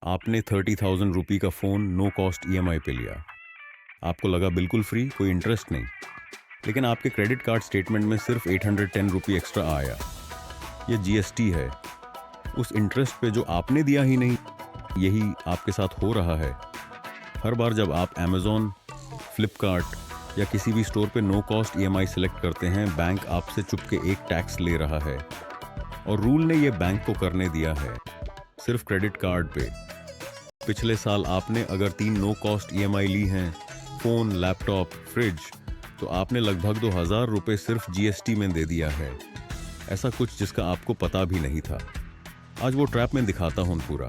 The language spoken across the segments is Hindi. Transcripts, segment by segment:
आपने 30,000 रुपये का फ़ोन नो कॉस्ट ईएमआई पे लिया। आपको लगा बिल्कुल फ्री, कोई इंटरेस्ट नहीं। लेकिन आपके क्रेडिट कार्ड स्टेटमेंट में सिर्फ 810 रुपये एक्स्ट्रा आया। ये जीएसटी है। उस इंटरेस्ट पे जो आपने दिया ही नहीं। यही आपके साथ हो रहा है। हर बार जब आप अमेज़ॉन, फ्लिपकार्ट या किसी भी स्टोर पे नो कॉस्ट ईएमआई सेलेक्ट करते हैं, बैंक आपसे चुपके एक टैक्स ले रहा है। और रूल ने ये बैंक को करने दिया है, सिर्फ क्रेडिट कार्ड पे। पिछले साल आपने अगर 3 नो कॉस्ट ईएमआई ली हैं, फ़ोन, लैपटॉप, फ्रिज, तो आपने लगभग 2,000 रुपये सिर्फ जीएसटी में दे दिया है। ऐसा कुछ जिसका आपको पता भी नहीं था। आज वो ट्रैप में दिखाता हूँ पूरा।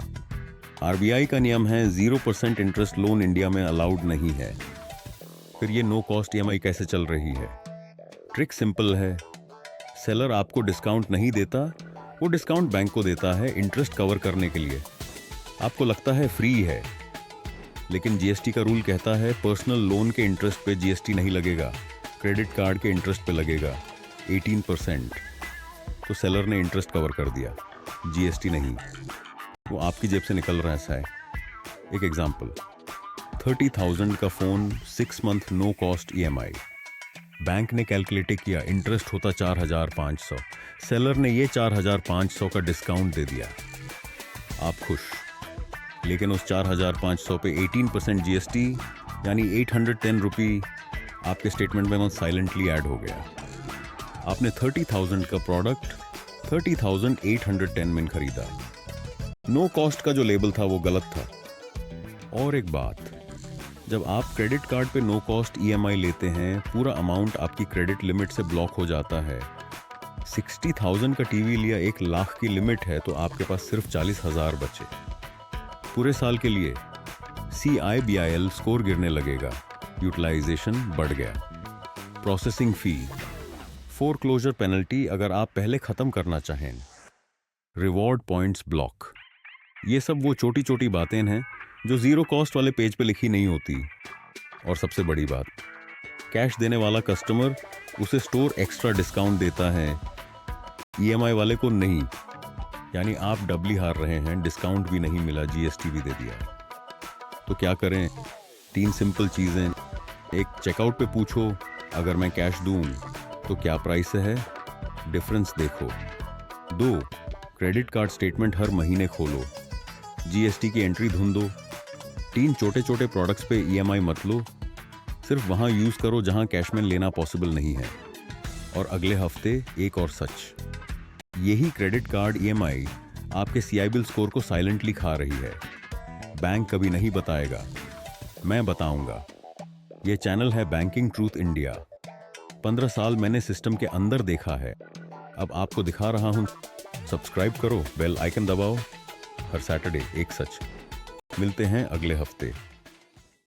आरबीआई का नियम है 0% इंटरेस्ट लोन इंडिया में अलाउड नहीं है। फिर ये नो कॉस्ट ईएमआई कैसे चल रही है? ट्रिक सिंपल है। सेलर आपको डिस्काउंट नहीं देता, वो डिस्काउंट बैंक को देता है इंटरेस्ट कवर करने के लिए। आपको लगता है फ्री है, लेकिन जीएसटी का रूल कहता है पर्सनल लोन के इंटरेस्ट पे जीएसटी नहीं लगेगा, क्रेडिट कार्ड के इंटरेस्ट पे लगेगा 18%। तो सेलर ने इंटरेस्ट कवर कर दिया, जीएसटी नहीं। वो आपकी जेब से निकल रहा है। ऐसा है। एक एग्जांपल, 30,000 का phone 6 month no cost EMI. Bank ने कैलकुलेट किया, इंटरेस्ट होता 4,500। सेलर ने ये 4,500 का डिस्काउंट दे दिया। आप खुश। लेकिन उस 4,500 पे 18% जीएसटी यानी 810 रुपये आपके स्टेटमेंट में साइलेंटली ऐड हो गया। आपने 30,000 का प्रोडक्ट 30,810 में खरीदा। नो कॉस्ट का जो लेबल था वो गलत था। और एक बात, जब आप क्रेडिट कार्ड पे नो कॉस्ट ईएमआई लेते हैं, पूरा अमाउंट आपकी क्रेडिट लिमिट से ब्लॉक हो जाता है। 60,000 का टीवी लिया, 1 लाख की लिमिट है, तो आपके पास सिर्फ 40,000 बचे। पूरे साल के लिए CIBIL स्कोर गिरने लगेगा, यूटिलाइजेशन बढ़ गया, प्रोसेसिंग फी, फोरक्लोजर पेनल्टी अगर आप पहले खत्म करना चाहें, रिवॉर्ड पॉइंट्स ब्लॉक। ये सब वो छोटी छोटी बातें हैं जो जीरो कॉस्ट वाले पेज पे लिखी नहीं होती। और सबसे बड़ी बात, कैश देने वाला कस्टमर उसे स्टोर एक्स्ट्रा डिस्काउंट देता है, ईएमआई वाले को नहीं। यानी आप डबली हार रहे हैं, डिस्काउंट भी नहीं मिला, जीएसटी भी दे दिया। तो क्या करें? 3 सिंपल चीज़ें। एक, चेकआउट पे पूछो अगर मैं कैश दूं तो क्या प्राइस है, डिफरेंस देखो। 2, क्रेडिट कार्ड स्टेटमेंट हर महीने खोलो, जीएसटी की एंट्री ढूंढो। 3, छोटे छोटे प्रोडक्ट्स पे ईएमआई मत लो, सिर्फ वहाँ यूज़ करो जहाँ कैशमैन लेना पॉसिबल नहीं है। और अगले हफ्ते एक और सच, यही क्रेडिट कार्ड ईएमआई आपके CIBIL स्कोर को साइलेंटली खा रही है। बैंक कभी नहीं बताएगा, मैं बताऊंगा। ये चैनल है बैंकिंग ट्रूथ इंडिया। 15 साल मैंने सिस्टम के अंदर देखा है, अब आपको दिखा रहा हूं। सब्सक्राइब करो, बेल आइकन दबाओ। हर सैटरडे एक सच। मिलते हैं अगले हफ्ते।